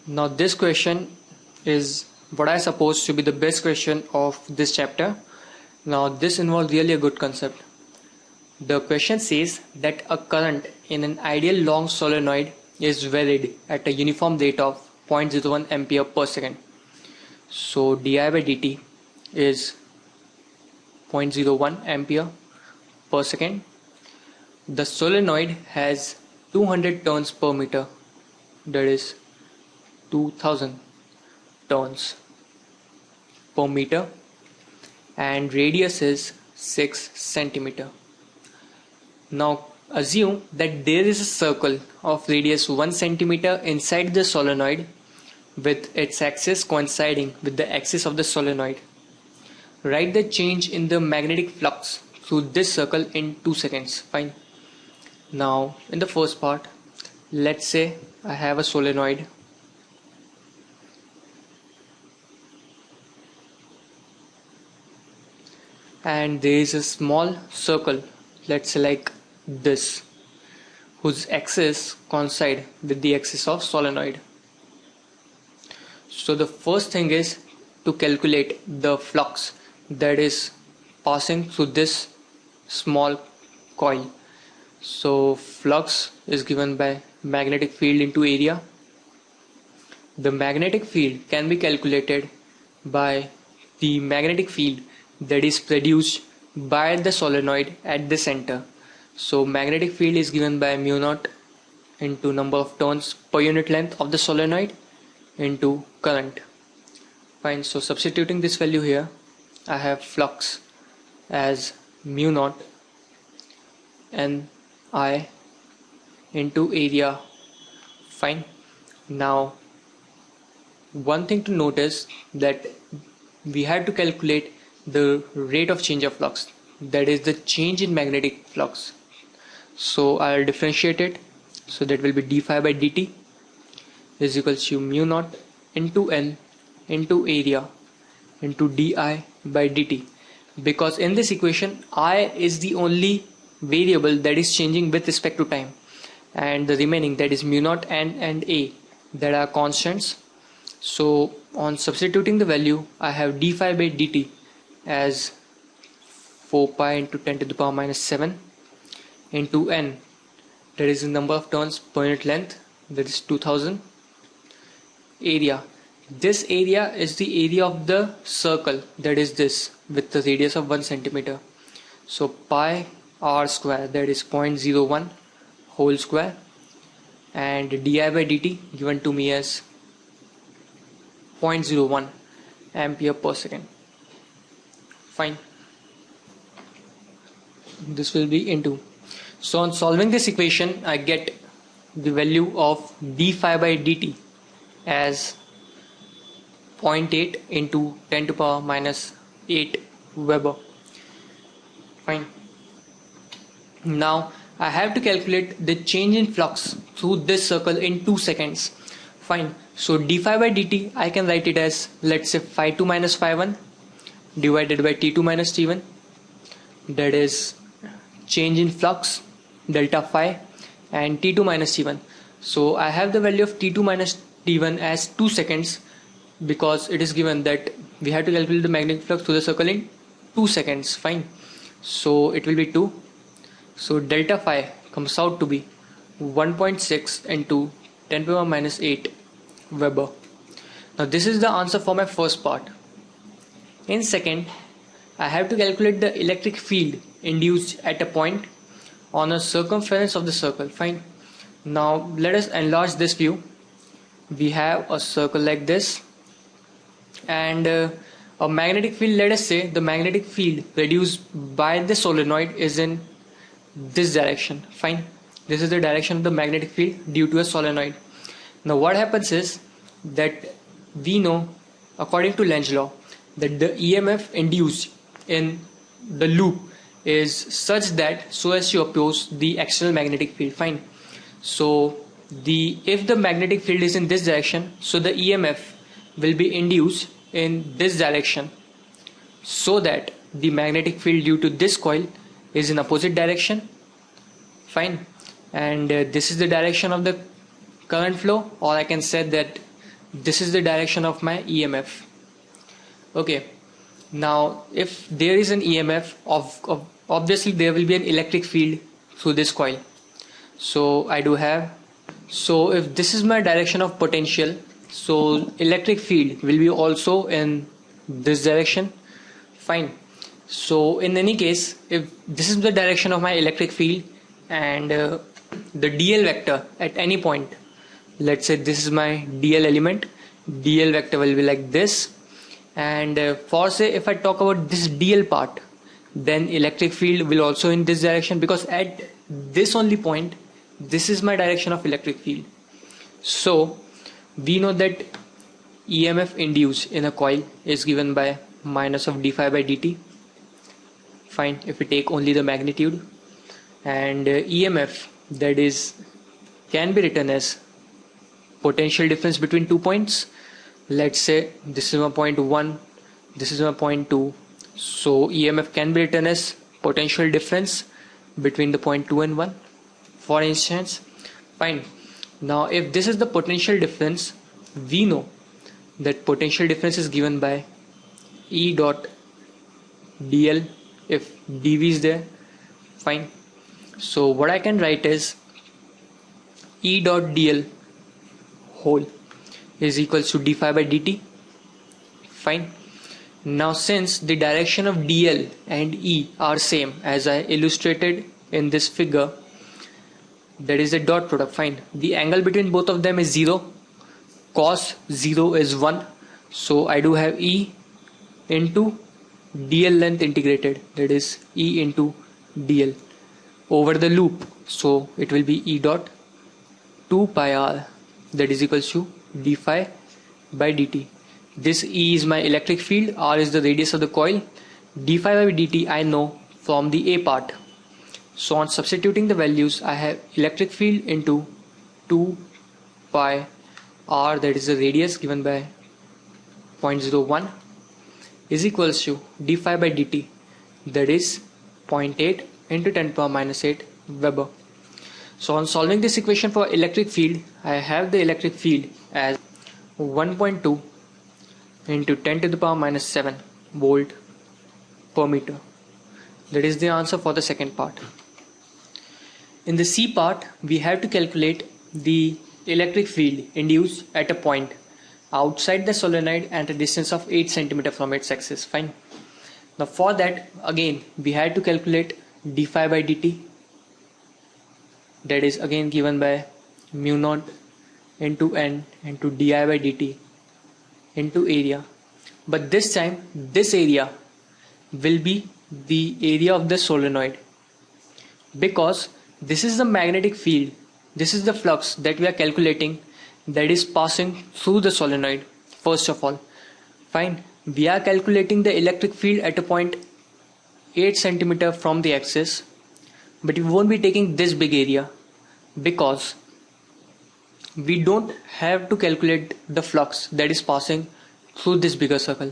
Now this question is what I suppose to be the best question of this chapter. Now this involves really a good concept. The question says that a current in an ideal long solenoid is varied at a uniform rate of 0.01 ampere per second. So di by dt is 0.01 ampere per second. The solenoid has 200 turns per meter, that is 2000 turns per meter, and radius is 6 centimeter. Now assume that there is a circle of radius 1 centimeter inside the solenoid with its axis coinciding with the axis of the solenoid. Write the change in the magnetic flux through this circle in 2 seconds. Fine. Now in the first part, let's say I have a solenoid and there is a small circle, let's say like this, whose axis coincide with the axis of solenoid. So the first thing is to calculate the flux that is passing through this small coil. So flux is given by magnetic field into area. The magnetic field can be calculated by the magnetic field that is produced by the solenoid at the center. So magnetic field is given by mu naught into number of turns per unit length of the solenoid into current. Fine. So substituting this value here, I have flux as mu naught Ni into area. Fine. Now one thing to notice that we had to calculate the rate of change of flux, that is the change in magnetic flux. So I'll differentiate it. So that will be d phi by dt is equals to mu naught into N into area into di by dt, because in this equation I is the only variable that is changing with respect to time, and the remaining, that is mu naught and a, that are constants. So on substituting the value, I have d phi by dt as 4 pi into 10 to the power minus 7 into N, that is the number of turns per unit length, that is 2000. Area, this area is the area of the circle, that is this, with the radius of 1 centimeter. So pi r square, that is 0.01 whole square, and di by dt given to me as 0.01 ampere per second. Fine. This will be into. So on solving this equation, I get the value of d phi by dt as 0.8 into 10 to the power minus 8 Weber. Fine. Now I have to calculate the change in flux through this circle in 2 seconds. Fine. So d phi by dt, I can write it as, let's say, phi 2 minus phi 1 divided by t2 minus t1, that is change in flux delta phi, and t2 minus t1. So I have the value of t2 minus t1 as 2 seconds, because it is given that we have to calculate the magnetic flux through the circle in 2 seconds. Fine. So it will be 2. So delta phi comes out to be 1.6 into 10 to the power minus 8 Weber. Now this is the answer for my first part. In second, I have to calculate the electric field induced at a point on a circumference of the circle. Fine. Now let us enlarge this view. We have a circle like this, and a magnetic field, let us say the magnetic field produced by the solenoid is in this direction. Fine. This is the direction of the magnetic field due to a solenoid. Now what happens is that we know, according to Lenz's law, that the EMF induced in the loop is such that so as to oppose the external magnetic field. Fine. So if the magnetic field is in this direction, so the EMF will be induced in this direction, so that the magnetic field due to this coil is in opposite direction. Fine. And this is the direction of the current flow, or I can say that this is the direction of my EMF. Okay, now if there is an EMF obviously there will be an electric field through this coil. So I do have, so if this is my direction of potential, so electric field will be also in this direction. Fine. So in any case, if this is the direction of my electric field and the dl vector at any point, let's say this is my dl element, dl vector will be like this, and for say if I talk about this dl part, then electric field will also in this direction, because at this only point this is my direction of electric field. So we know that EMF induced in a coil is given by minus of d phi by dt. Fine, if we take only the magnitude, and EMF, that is, can be written as potential difference between 2 points. Let's say this is my point 1, this is my point 2, so EMF can be written as potential difference between the point 2 and 1, for instance. Fine. Now if this is the potential difference, we know that potential difference is given by E dot dl if dv is there. Fine. So what I can write is E dot dl whole is equals to d phi by dt. Fine. Now since the direction of dl and E are same as I illustrated in this figure, that is a dot product. Fine. The angle between both of them is 0. Cos 0 is 1. So I do have E into dl length integrated, that is E into dl over the loop. So it will be E dot 2 pi r, that is equals to d phi by dt. This E is my electric field, R is the radius of the coil, d phi by dt I know from the A part. So on substituting the values, I have electric field into 2 pi r, that is the radius given by 0.01, is equals to d phi by dt, that is 0.8 into 10 power minus 8 Weber. So on solving this equation for electric field, I have the electric field as 1.2 into 10 to the power minus 7 volt per meter. That is the answer for the second part. In the C part, we have to calculate the electric field induced at a point outside the solenoid at a distance of 8 cm from its axis. Fine. Now for that, again we had to calculate d phi by dt, that is again given by mu naught into n into di by dt into area, but this time this area will be the area of the solenoid, because this is the magnetic field, this is the flux that we are calculating, that is passing through the solenoid. First of all, fine, we are calculating the electric field at a point 8 cm from the axis, but we won't be taking this big area because we don't have to calculate the flux that is passing through this bigger circle.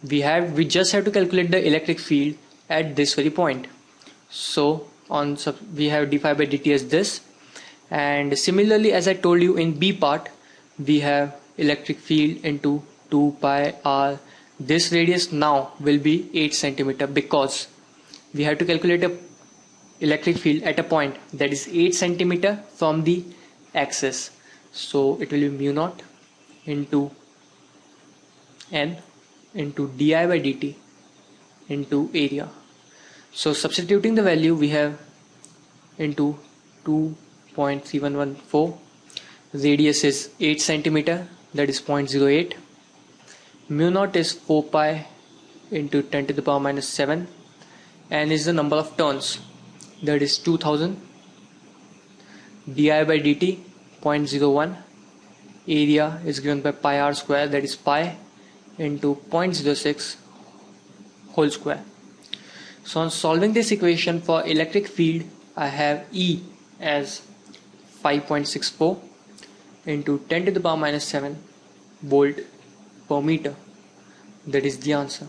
We just have to calculate the electric field at this very point. So we have d phi by dt as this, and similarly as I told you in B part, we have electric field into 2 pi r. This radius now will be 8 cm because we have to calculate a electric field at a point that is 8 cm from the axis. So it will be mu naught into n into di by dt into area. So substituting the value, we have into 2.3114, radius is 8 cm, that is 0.08, mu naught is 4 pi into 10 to the power minus 7, and is the number of turns, that is 2000, di by dt 0.01, area is given by pi r square, that is pi into 0.06 whole square. So on solving this equation for electric field, I have E as 5.64 into 10 to the power minus 7 volt per meter. That is the answer.